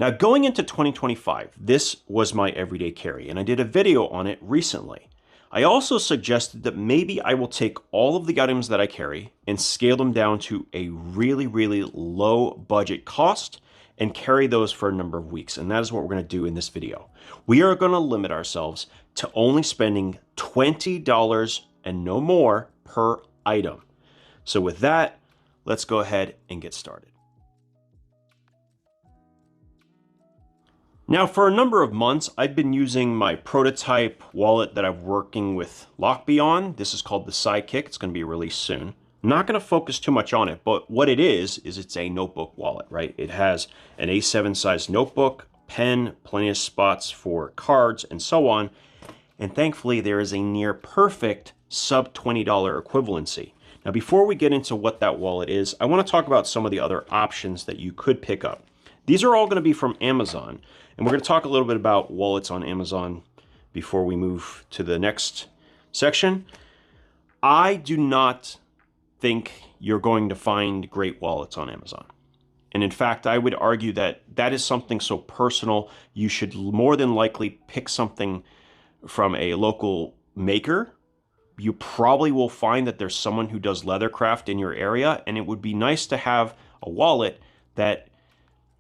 Now, going into 2025, this was my everyday carry, and I did a video on it recently. I also suggested that maybe I will take all of the items that I carry and scale them down to a really, really low budget cost and carry those for a number of weeks. And that is what we're going to do in this video. We are going to limit ourselves to only spending $20 and no more per item. So with that, let's go ahead and get started. Now, for a number of months, I've been using my prototype wallet that I'm working with Lockbee on. This is called the Sidekick. It's going to be released soon. I'm not going to focus too much on it, but what it is it's a notebook wallet, right? It has an A7 size notebook, pen, plenty of spots for cards, and so on. And thankfully, there is a near perfect sub $20 equivalency. Now, before we get into what that wallet is, I want to talk about some of the other options that you could pick up. These are all going to be from Amazon. And we're going to talk a little bit about wallets on Amazon before we move to the next section. I do not think you're going to find great wallets on Amazon. And in fact, I would argue that that is something so personal, you should more than likely pick something from a local maker. You probably will find that there's someone who does leathercraft in your area, and it would be nice to have a wallet that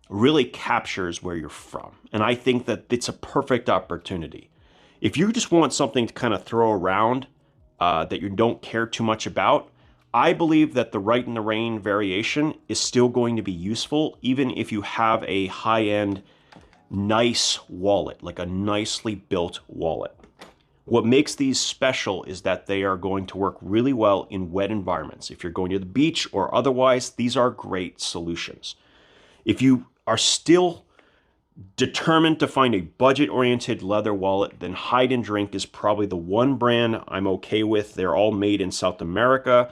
really captures where you're from. And I think that it's a perfect opportunity. If you just want something to kind of throw around that you don't care too much about, I believe that the Right in the Rain variation is still going to be useful, even if you have a high-end, nice wallet, like a nicely built wallet. What makes these special is that they are going to work really well in wet environments. If you're going to the beach or otherwise, these are great solutions. If you are still determined to find a budget-oriented leather wallet, then Hide and Drink is probably the one brand I'm okay with. They're all made in South America.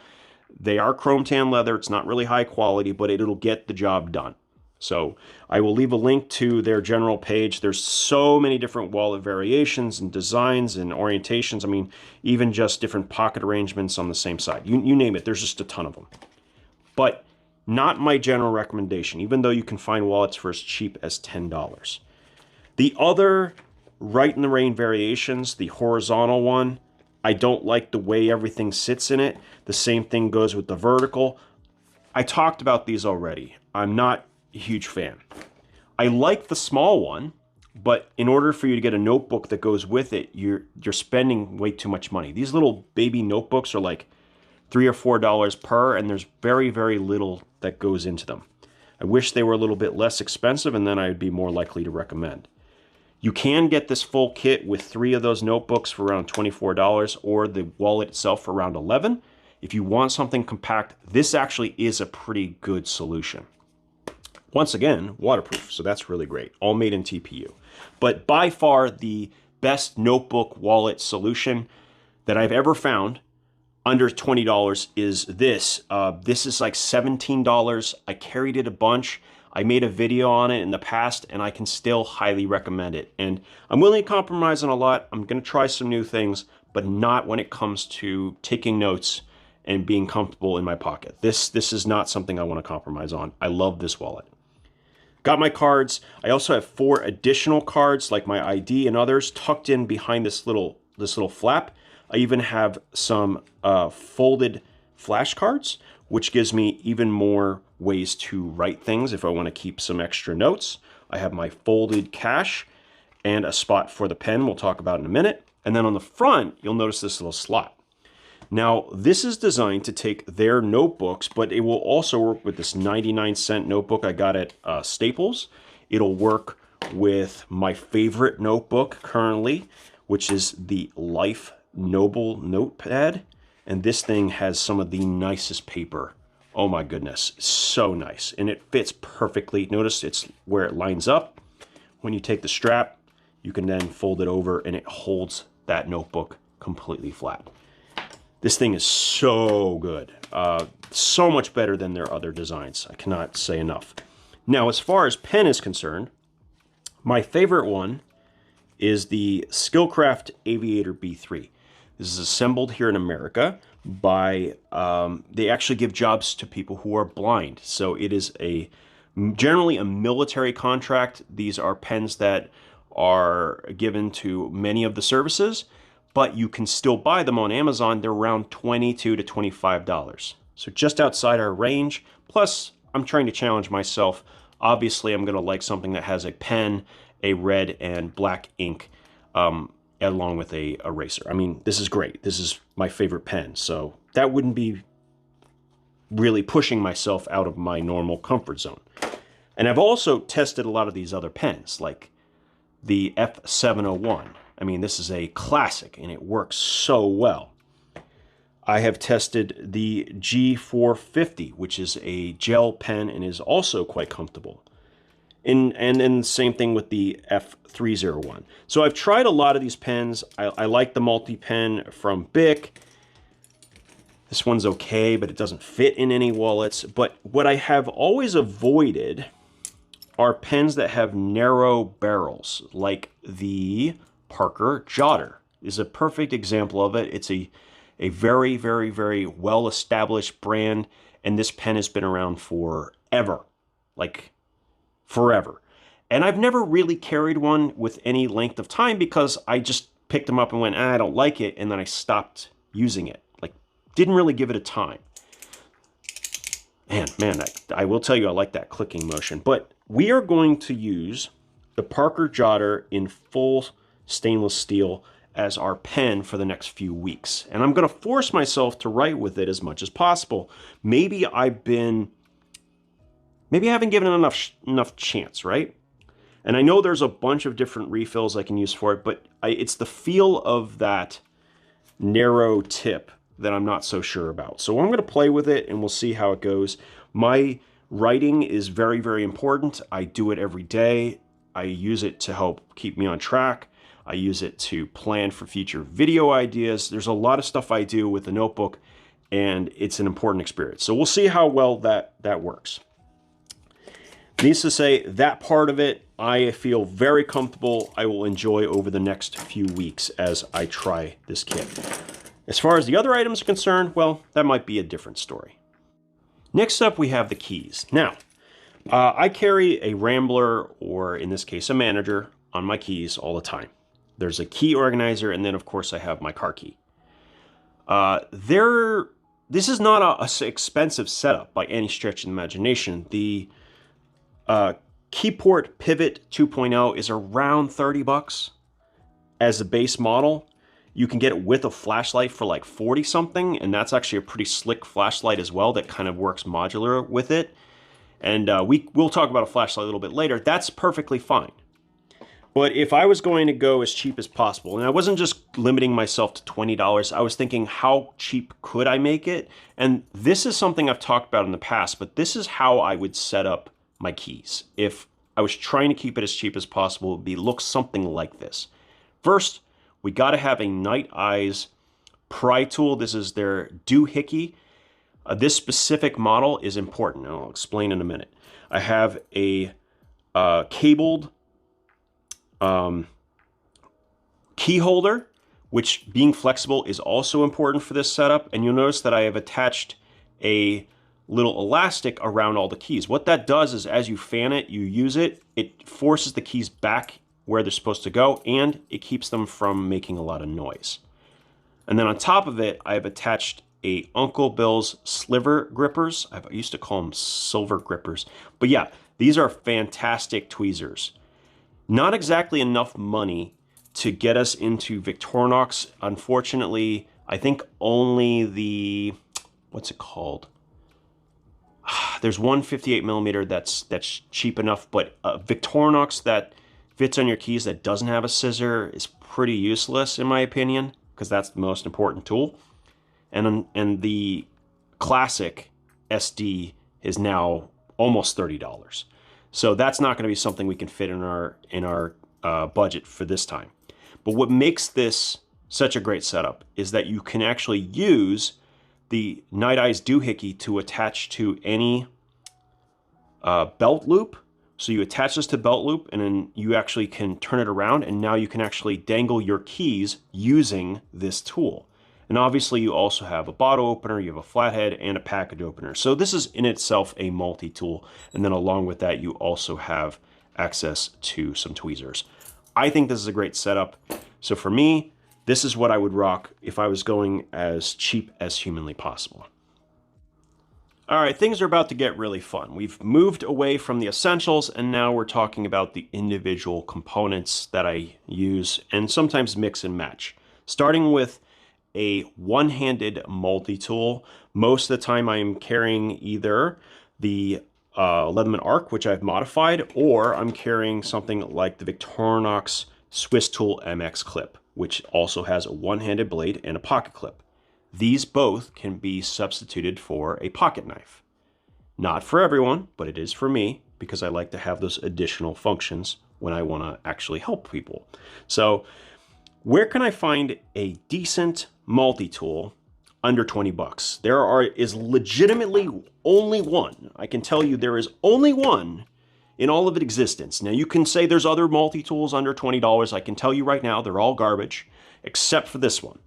They are chrome tan leather. It's not really high quality, but it'll get the job done. So I will leave a link to their general page. There's so many different wallet variations and designs and orientations. I mean, even just different pocket arrangements on the same side. You name it, there's just a ton of them. But not my general recommendation, even though you can find wallets for as cheap as $10. The other Right in the Rain variations, the horizontal one, I don't like the way everything sits in it. The same thing goes with the vertical. I talked about these already. I'm not a huge fan. I like the small one, but in order for you to get a notebook that goes with it, you're spending way too much money. These little baby notebooks are like $3 or $4 per, and there's very, very little that goes into them. I wish they were a little bit less expensive, and then I'd be more likely to recommend. You can get this full kit with 3 of those notebooks for around $24, or the wallet itself for around $11. If you want something compact, this actually is a pretty good solution. Once again, waterproof, so that's really great. All made in TPU. But by far the best notebook wallet solution that I've ever found under $20 is this. This is like $17. I carried it a bunch. I made a video on it in the past, and I can still highly recommend it. And I'm willing to compromise on a lot. I'm going to try some new things, but not when it comes to taking notes and being comfortable in my pocket. This is not something I want to compromise on. I love this wallet. Got my cards. I also have 4 additional cards, like my ID and others, tucked in behind this little flap. I even have some folded flashcards, which gives me even more ways to write things if I want to keep some extra notes. I have my folded cash and a spot for the pen we'll talk about in a minute. And then on the front, you'll notice this little slot. Now, this is designed to take their notebooks, but it will also work with this 99-cent notebook I got at Staples. It'll work with my favorite notebook currently, which is the Life Noble Notepad. And this thing has some of the nicest paper. Oh my goodness, so nice. And it fits perfectly. Notice it's where it lines up. When you take the strap, you can then fold it over and it holds that notebook completely flat. This thing is so good. So much better than their other designs. I cannot say enough. Now, as far as pen is concerned, my favorite one is the Skillcraft Aviator B3. This is assembled here in America by, they actually give jobs to people who are blind. So it is a generally a military contract. These are pens that are given to many of the services, but you can still buy them on Amazon. They're around $22 to $25. So just outside our range. Plus, I'm trying to challenge myself. Obviously, I'm going to like something that has a pen, a red and black ink, along with a eraser. I mean, this is great. This is my favorite pen. So that wouldn't be really pushing myself out of my normal comfort zone. And I've also tested a lot of these other pens, like the F701. I mean, this is a classic, and it works so well. I have tested the G450, which is a gel pen and is also quite comfortable. And then same thing with the F301. So I've tried a lot of these pens. I like the multi-pen from Bic. This one's okay, but it doesn't fit in any wallets. But what I have always avoided are pens that have narrow barrels, like the Parker Jotter is a perfect example of it. It's a very, very, very well-established brand, and this pen has been around forever, like forever. And I've never really carried one with any length of time because I just picked them up and went, I don't like it, and then I stopped using it. Like, didn't really give it a time. Man, I will tell you, I like that clicking motion. But we are going to use the Parker Jotter in full stainless steel as our pen for the next few weeks. And I'm going to force myself to write with it as much as possible. Maybe I haven't given it enough chance, right? And I know there's a bunch of different refills I can use for it, but it's the feel of that narrow tip that I'm not so sure about. So I'm going to play with it and we'll see how it goes. My writing is very, very important. I do it every day. I use it to help keep me on track. I use it to plan for future video ideas. There's a lot of stuff I do with the notebook, and it's an important experience. So we'll see how well that works. Needless to say, that part of it, I feel very comfortable. I will enjoy over the next few weeks as I try this kit. As far as the other items are concerned, well, that might be a different story. Next up, we have the keys. Now, I carry a Rambler, or in this case, a Manager, on my keys all the time. There's a key organizer, and then, of course, I have my car key. This is not a expensive setup by any stretch of the imagination. The Keyport Pivot 2.0 is around 30 bucks as a base model. You can get it with a flashlight for like 40 something, and that's actually a pretty slick flashlight as well that kind of works modular with it. And we'll talk about a flashlight a little bit later. That's perfectly fine. But if I was going to go as cheap as possible, and I wasn't just limiting myself to $20, I was thinking, how cheap could I make it? And this is something I've talked about in the past, but this is how I would set up my keys. If I was trying to keep it as cheap as possible, it would look something like this. First, we got to have a Night Eyes pry tool. This is their doohickey. This specific model is important, and I'll explain in a minute. I have a cabled key holder, which, being flexible, is also important for this setup. And you'll notice that I have attached a little elastic around all the keys. What that does is, as you fan it, you use it, it forces the keys back where they're supposed to go, and it keeps them from making a lot of noise. And then on top of it, I've attached a Uncle Bill's sliver grippers. I used to call them silver grippers. But yeah, these are fantastic tweezers. Not exactly enough money to get us into Victorinox. Unfortunately, I think only the, what's it called? There's one 58 millimeter that's cheap enough, but Victorinox that fits on your keys that doesn't have a scissor is pretty useless in my opinion, because that's the most important tool. And the classic SD is now almost $30. So that's not going to be something we can fit in our budget for this time. But what makes this such a great setup is that you can actually use the Night Eyes doohickey to attach to any belt loop. So you attach this to belt loop, and then you actually can turn it around, and now you can actually dangle your keys using this tool. And obviously you also have a bottle opener, you have a flathead, and a package opener. So this is in itself a multi-tool. And then along with that, you also have access to some tweezers. I think this is a great setup. So for me, this is what I would rock if I was going as cheap as humanly possible. All right, things are about to get really fun. We've moved away from the essentials, and now we're talking about the individual components that I use and sometimes mix and match. Starting with a one-handed multi-tool. Most of the time I am carrying either the Leatherman Arc, which I've modified, or I'm carrying something like the Victorinox Swiss Tool MX clip, which also has a one-handed blade and a pocket clip. These both can be substituted for a pocket knife. Not for everyone, but it is for me because I like to have those additional functions when I want to actually help people. So where can I find a decent multi-tool under 20 bucks? There is legitimately only one. I can tell you there is only one in all of its existence. Now you can say there's other multi-tools under $20. I can tell you right now, they're all garbage, except for this one.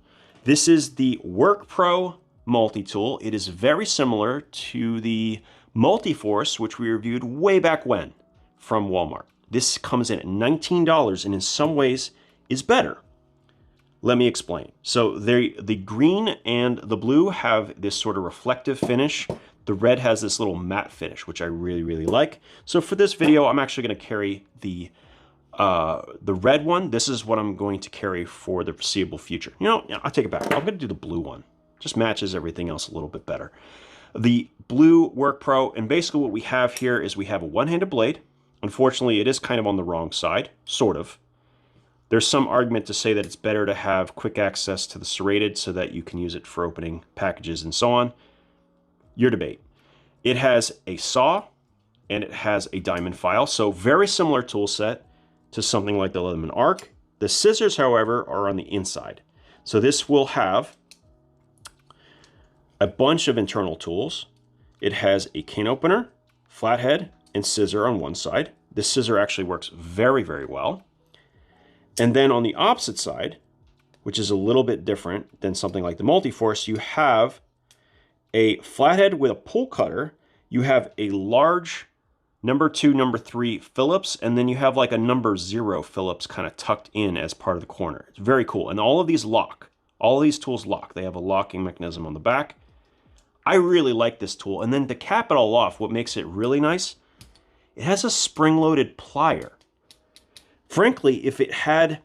This is the WorkPro multi-tool. It is very similar to the Multiforce, which we reviewed way back when from Walmart. This comes in at $19 and in some ways is better. Let me explain. So the green and the blue have this sort of reflective finish. The red has this little matte finish, which I really, really like. So for this video, I'm actually going to carry the red one. This is what I'm going to carry for the foreseeable future. You know, I'll take it back. I'm going to do the blue one. Just matches everything else a little bit better. The blue WorkPro, and basically what we have here is we have a one-handed blade. Unfortunately, it is kind of on the wrong side, sort of. There's some argument to say that it's better to have quick access to the serrated so that you can use it for opening packages and so on. Your debate. It has a saw and it has a diamond file, so very similar tool set to something like the Leatherman Arc. The scissors, however, are on the inside. So this will have a bunch of internal tools. It has a cane opener, flathead, and scissor on one side. This scissor actually works very, very well. And then on the opposite side, which is a little bit different than something like the Multiforce, you have a flathead with a pull cutter. You have a large number 2, number 3 Phillips, and then you have like a number 0 Phillips kind of tucked in as part of the corner. It's very cool. And all of these lock. All of these tools lock. They have a locking mechanism on the back. I really like this tool. And then to cap it all off, what makes it really nice, it has a spring-loaded plier. Frankly, if it had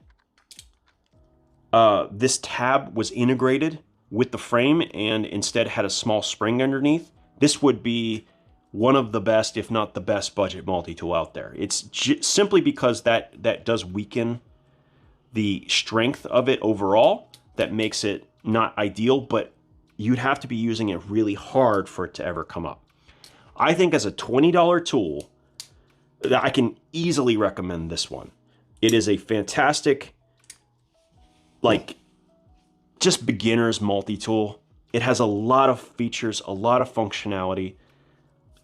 this tab was integrated with the frame and instead had a small spring underneath, this would be one of the best, if not the best, budget multi-tool out there. It's simply because that does weaken the strength of it overall. That makes it not ideal, but you'd have to be using it really hard for it to ever come up. I think as a $20 tool, I can easily recommend this one. It is a fantastic, like, just beginner's multi-tool. It has a lot of features, a lot of functionality.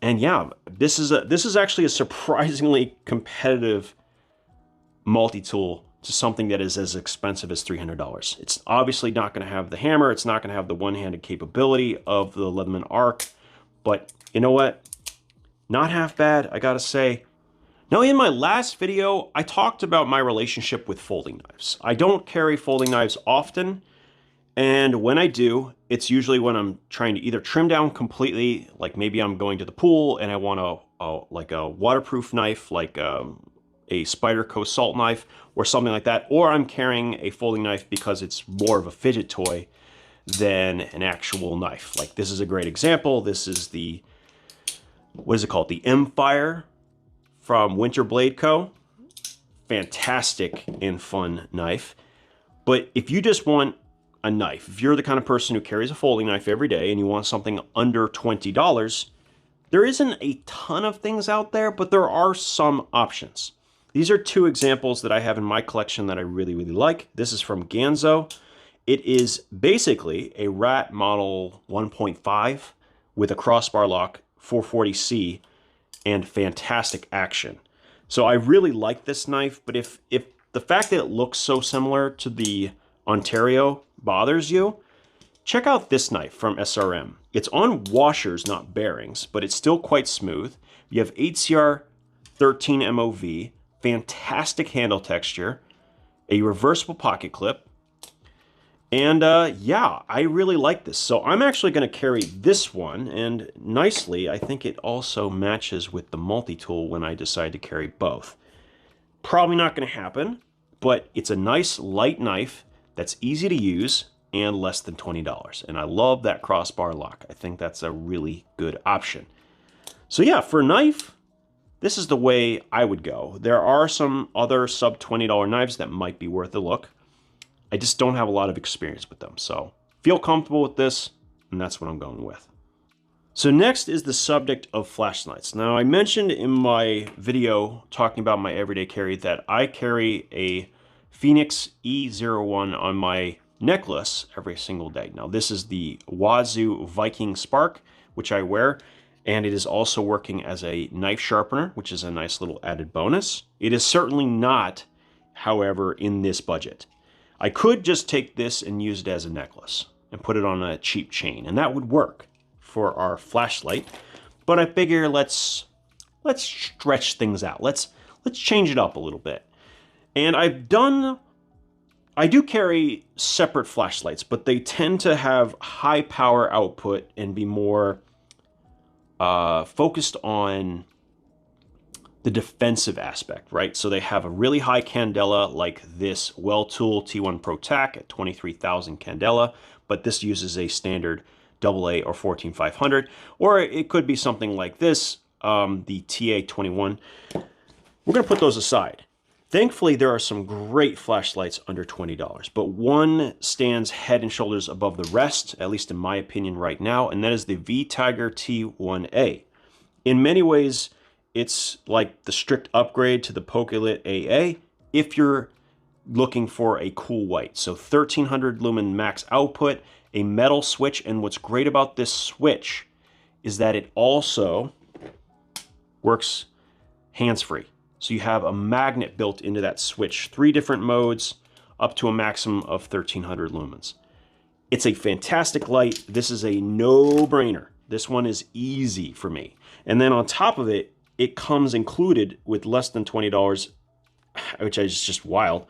And yeah, this is actually a surprisingly competitive multi-tool to something that is as expensive as $300. It's obviously not going to have the hammer. It's not going to have the one-handed capability of the Leatherman Arc. But you know what? Not half bad, I gotta say. Now, in my last video, I talked about my relationship with folding knives. I don't carry folding knives often, and when I do, it's usually when I'm trying to either trim down completely, like maybe I'm going to the pool and I want like a waterproof knife, like a Spyderco salt knife or something like that, or I'm carrying a folding knife because it's more of a fidget toy than an actual knife. Like this is a great example. This is the, what is it called? The M-Fire from Winter Blade Co. Fantastic and fun knife. But if you just want a knife, if you're the kind of person who carries a folding knife every day and you want something under $20, there isn't a ton of things out there, but there are some options. These are two examples that I have in my collection that I really, really like. This is from Ganzo. It is basically a Rat Model 1.5 with a crossbar lock, 440C, and fantastic action. So I really like this knife, but if the fact that it looks so similar to the Ontario bothers you, check out this knife from SRM. It's on washers, not bearings, but it's still quite smooth. You have HCR 13 MOV, fantastic handle texture, a reversible pocket clip, and yeah, I really like this. So I'm actually going to carry this one, and nicely, I think it also matches with the multi-tool when I decide to carry both. Probably not going to happen, but it's a nice light knife that's easy to use and less than $20. And I love that crossbar lock. I think that's a really good option. So yeah, for a knife, this is the way I would go. There are some other sub $20 knives that might be worth a look. I just don't have a lot of experience with them. So feel comfortable with this, and that's what I'm going with. So next is the subject of flashlights. Now I mentioned in my video talking about my everyday carry that I carry a Phoenix E01 on my necklace every single day. Now this is the Wazoo Viking Spark, which I wear, and it is also working as a knife sharpener, which is a nice little added bonus. It is certainly not, however, in this budget. I could just take this and use it as a necklace and put it on a cheap chain, and that would work for our flashlight. But I figure let's stretch things out. Let's change it up a little bit. And I do carry separate flashlights, but they tend to have high power output and be more focused on the defensive aspect, right? So they have a really high candela like this Multitool T1 Pro Tac at 23,000 candela, but this uses a standard AA or 14500, or it could be something like this, the TA21. We're gonna put those aside. Thankfully, there are some great flashlights under $20, but one stands head and shoulders above the rest, at least in my opinion right now, and that is the V-Tiger T1A. In many ways, it's like the strict upgrade to the Pokelit AA if you're looking for a cool white. So 1300 lumen max output, a metal switch, and what's great about this switch is that it also works hands-free. So you have a magnet built into that switch, 3 different modes, up to a maximum of 1300 lumens. It's a fantastic light. This is a no-brainer. This one is easy for me. And then on top of it, it comes included with less than $20, which is just wild,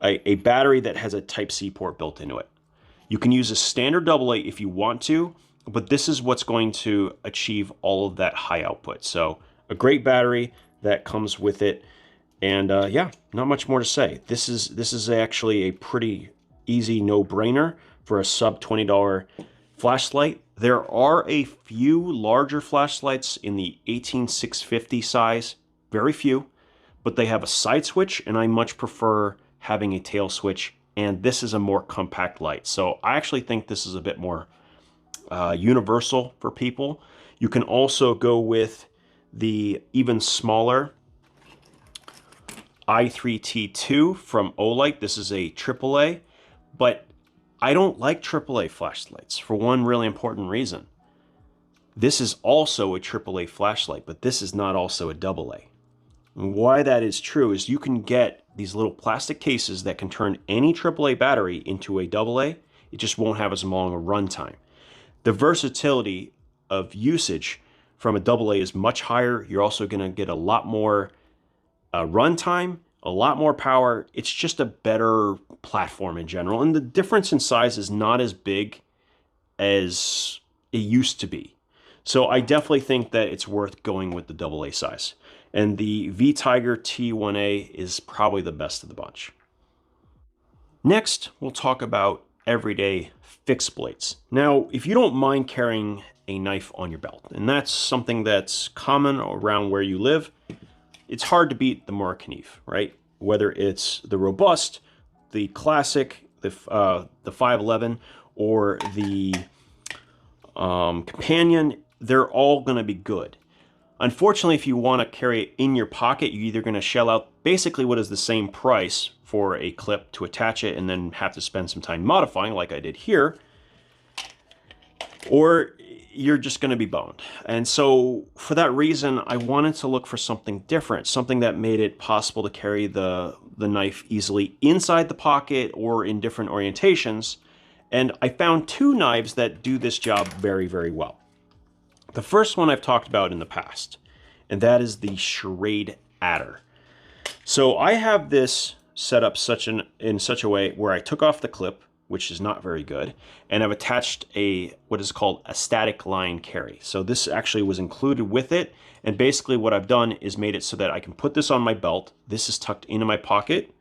a battery that has a Type-C port built into it. You can use a standard AA if you want to, but this is what's going to achieve all of that high output. So a great battery that comes with it, and yeah, not much more to say. This is actually a pretty easy no-brainer for a sub $20 flashlight. There are a few larger flashlights in the 18650 size, very few, but they have a side switch, and I much prefer having a tail switch, and this is a more compact light. So I actually think this is a bit more universal for people. You can also go with the even smaller i3T2 from Olight. This is a AAA, but I don't like AAA flashlights for one really important reason. This is also a AAA flashlight, but this is not also a AA. And why that is true is you can get these little plastic cases that can turn any AAA battery into a AA. It just won't have as long a runtime. The versatility of usage from a AA is much higher. You're also going to get a lot more runtime, a lot more power. It's just a better platform in general. And the difference in size is not as big as it used to be. So I definitely think that it's worth going with the AA size. And the V-Tiger T1A is probably the best of the bunch. Next, we'll talk about everyday fixed blades. Now, if you don't mind carrying a knife on your belt, and that's something that's common around where you live, it's hard to beat the Murakami, right? Whether it's the Robust, the Classic, the 511, or the Companion, they're all going to be good. Unfortunately, if you want to carry it in your pocket, you're either going to shell out basically what is the same price for a clip to attach it and then have to spend some time modifying like I did here, or you're just going to be boned. And so for that reason, I wanted to look for something different, something that made it possible to carry the knife easily inside the pocket or in different orientations, And I found two knives that do this job very, very well. The first one I've talked about in the past, and that is the Schrade Adder. So I have this set up in such a way where I took off the clip, which is not very good, and I've attached what is called a static line carry. So this actually was included with it, and basically what I've done is made it so that I can put this on my belt. This is tucked into my pocket,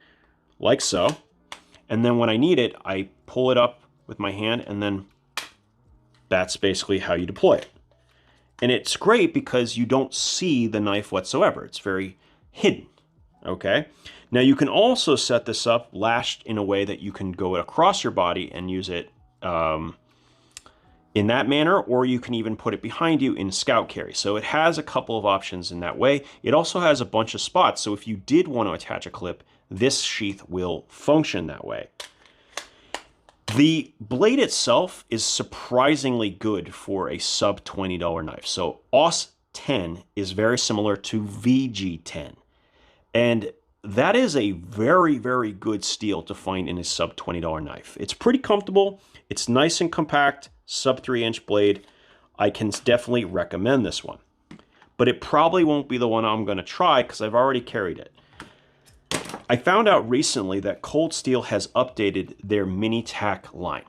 like so, and then when I need it, I pull it up with my hand, and then that's basically how you deploy it. And it's great because you don't see the knife whatsoever. It's very hidden, okay? Now you can also set this up lashed in a way that you can go across your body and use it in that manner, or you can even put it behind you in scout carry. So it has a couple of options in that way. It also has a bunch of spots, so if you did want to attach a clip, this sheath will function that way. The blade itself is surprisingly good for a sub $20 knife. So AUS 10 is very similar to VG10. And that is a very, very good steel to find in a sub $20 knife. It's pretty comfortable. It's nice and compact, sub 3-inch blade. I can definitely recommend this one. But it probably won't be the one I'm going to try because I've already carried it. I found out recently that Cold Steel has updated their mini tack line.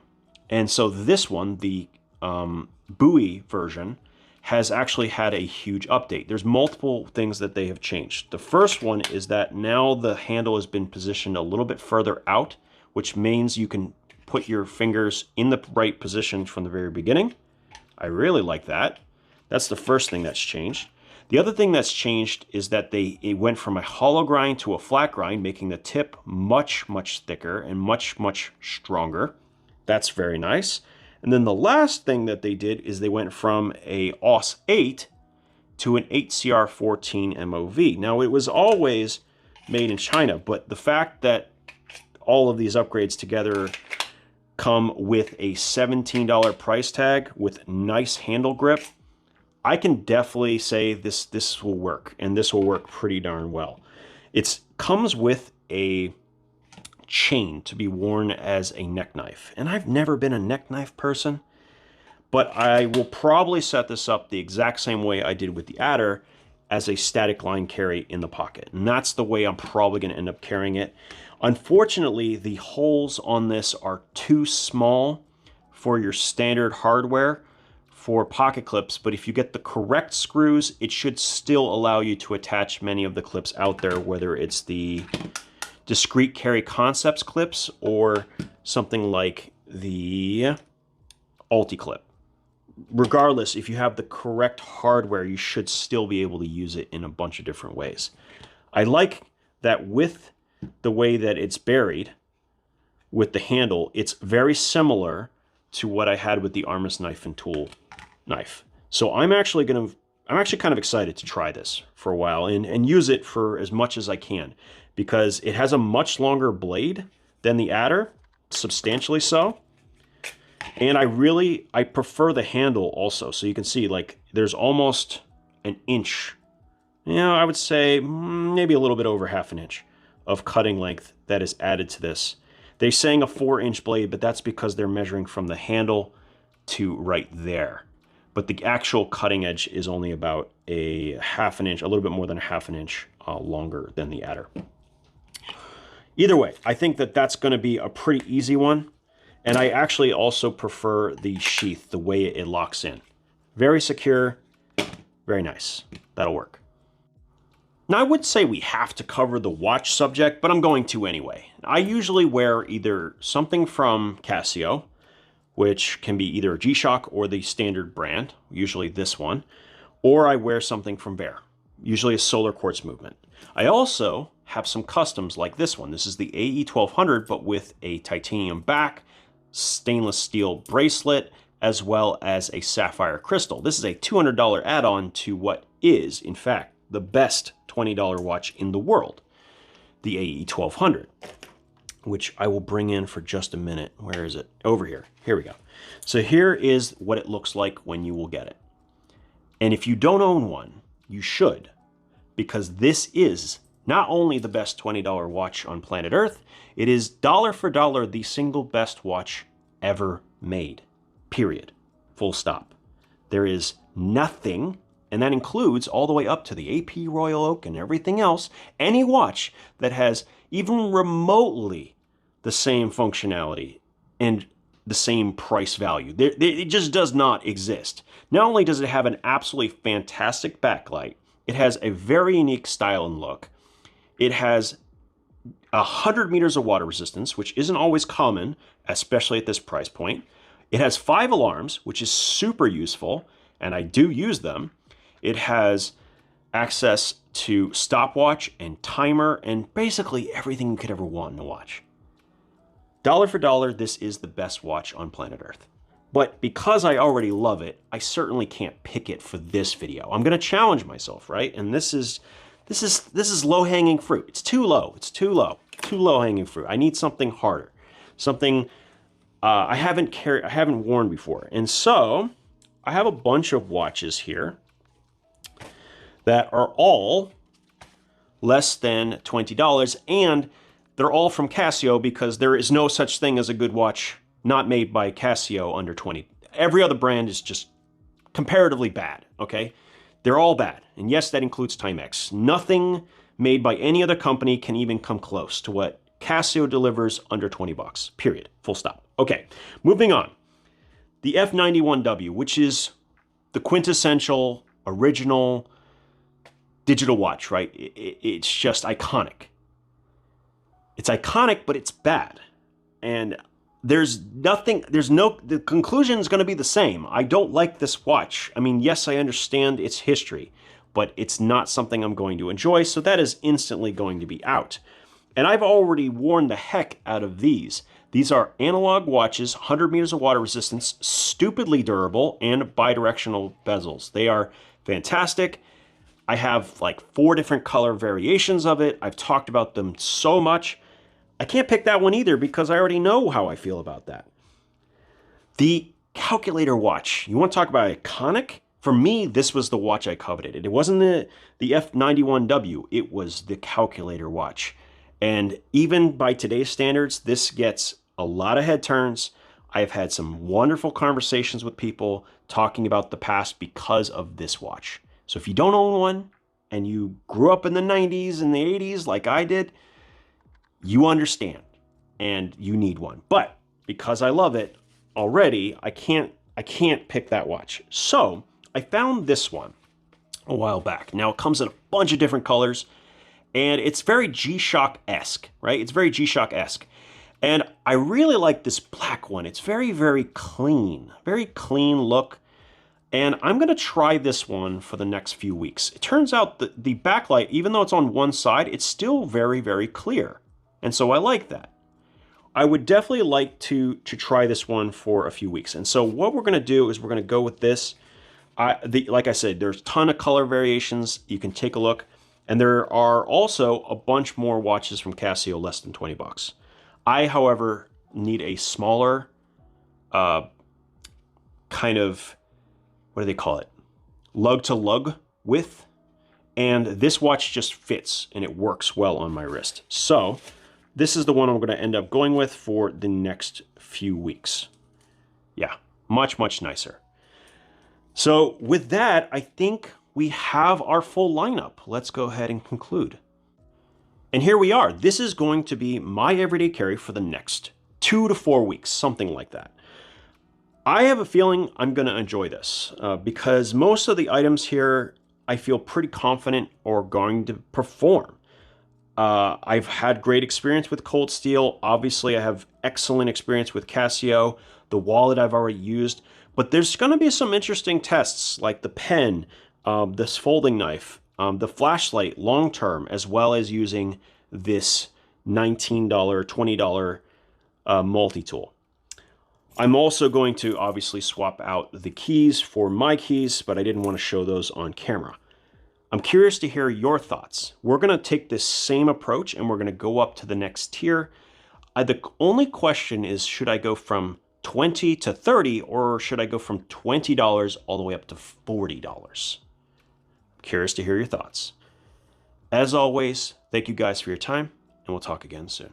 And so this one, the Bowie version, has actually had a huge update. There's multiple things that they have changed. The first one is that now the handle has been positioned a little bit further out, which means you can put your fingers in the right position from the very beginning. I really like that. That's the first thing that's changed. The other thing that's changed is that it went from a hollow grind to a flat grind, making the tip much, much thicker and much, much stronger. That's very nice. And then the last thing that they did is they went from a AUS 8 to an 8CR14 MOV. Now, it was always made in China, but the fact that all of these upgrades together come with a $17 price tag with nice handle grip, I can definitely say this will work, and this will work pretty darn well. It comes with a chain to be worn as a neck knife, and I've never been a neck knife person, but I will probably set this up the exact same way I did with the Adder, as a static line carry in the pocket, and that's the way I'm probably going to end up carrying it. Unfortunately, the holes on this are too small for your standard hardware for pocket clips, but if you get the correct screws, it should still allow you to attach many of the clips out there, whether it's the discrete carry concepts clips or something like the Ulti-clip. Regardless, if you have the correct hardware, you should still be able to use it in a bunch of different ways. I like that with the way that it's buried with the handle, it's very similar to what I had with the Armis knife and tool knife. So I'm actually kind of excited to try this for a while and use it for as much as I can, because it has a much longer blade than the Adder, substantially so. And I prefer the handle also. So you can see, like, there's almost an inch, I would say maybe a little bit over half an inch of cutting length that is added to this. They're saying a 4-inch blade, but that's because they're measuring from the handle to right there. But the actual cutting edge is only about a half an inch, a little bit more than a half an inch longer than the Adder. Either way, I think that that's going to be a pretty easy one. And I actually also prefer the sheath, the way it locks in. Very secure, very nice. That'll work. Now, I would say we have to cover the watch subject, but I'm going to anyway. I usually wear either something from Casio, which can be either a G-Shock or the standard brand, usually this one, or I wear something from Bear, usually a solar quartz movement. I also have some customs like this one. This is the AE 1200, but with a titanium back, stainless steel bracelet, as well as a sapphire crystal. This is a $200 add-on to what is, in fact, the best $20 watch in the world, the AE 1200, which I will bring in for just a minute. Where is it? Over here. Here we go. So here is what it looks like when you will get it. And if you don't own one, you should, because this is not only the best $20 watch on planet Earth, it is dollar for dollar the single best watch ever made. Period. Full stop. There is nothing, and that includes all the way up to the AP Royal Oak and everything else, any watch that has even remotely the same functionality and the same price value. It just does not exist. Not only does it have an absolutely fantastic backlight, it has a very unique style and look. It has 100 meters of water resistance, which isn't always common, especially at this price point. It has 5 alarms, which is super useful, and I do use them. It has access to stopwatch and timer and basically everything you could ever want in a watch. Dollar for dollar, this is the best watch on planet Earth. But because I already love it, I certainly can't pick it for this video. I'm gonna challenge myself, right? And this is low-hanging fruit. It's too low, too low-hanging fruit. I need something harder, something I haven't worn before. And so I have a bunch of watches here that are all less than $20, and they're all from Casio because there is no such thing as a good watch not made by Casio under 20. Every other brand is just comparatively bad, okay? They're all bad. And yes, that includes Timex. Nothing made by any other company can even come close to what Casio delivers under 20 bucks, period, full stop. Okay, moving on. The F91W, which is the quintessential, original digital watch, right? It's just iconic. It's iconic, but it's bad. And the conclusion is going to be the same. I don't like this watch. I mean, yes, I understand its history, but it's not something I'm going to enjoy, so that is instantly going to be out. And I've already worn the heck out of these. These are analog watches, 100 meters of water resistance, stupidly durable, and bidirectional bezels. They are fantastic. I have like 4 different color variations of it. I've talked about them so much. I can't pick that one either because I already know how I feel about that. The calculator watch. You want to talk about iconic? For me, this was the watch I coveted. It wasn't the F91W. It was the calculator watch. And even by today's standards, this gets a lot of head turns. I've had some wonderful conversations with people talking about the past because of this watch. So if you don't own one and you grew up in the 90s and the 80s like I did, you understand and you need one. But because I love it already, I can't pick that watch. So I found this one a while back. Now it comes in a bunch of different colors and it's very G-Shock-esque, right? It's very G-Shock-esque. And I really like this black one. It's very, very clean look. And I'm gonna try this one for the next few weeks. It turns out that the backlight, even though it's on one side, it's still very, very clear. And so I like that. I would definitely like to try this one for a few weeks. And so what we're gonna do is we're gonna go with this. Like I said, there's a ton of color variations. You can take a look. And there are also a bunch more watches from Casio less than 20 bucks. I, however, need a smaller kind of, what do they call it? Lug to lug width. And this watch just fits and it works well on my wrist. So this is the one I'm going to end up going with for the next few weeks. Yeah, much, much nicer. So with that, I think we have our full lineup. Let's go ahead and conclude. And here we are. This is going to be my everyday carry for the next 2 to 4 weeks, something like that. I have a feeling I'm going to enjoy this because most of the items here I feel pretty confident are going to perform. I've had great experience with Cold Steel. Obviously, I have excellent experience with Casio. The wallet I've already used. But there's going to be some interesting tests like the pen, this folding knife, the flashlight long-term, as well as using this $19, $20 multi-tool. I'm also going to obviously swap out the keys for my keys, but I didn't want to show those on camera. I'm curious to hear your thoughts. We're going to take this same approach and we're going to go up to the next tier. The only question is, should I go from 20 to 30 or should I go from $20 all the way up to $40? Curious to hear your thoughts. As always, thank you guys for your time and we'll talk again soon.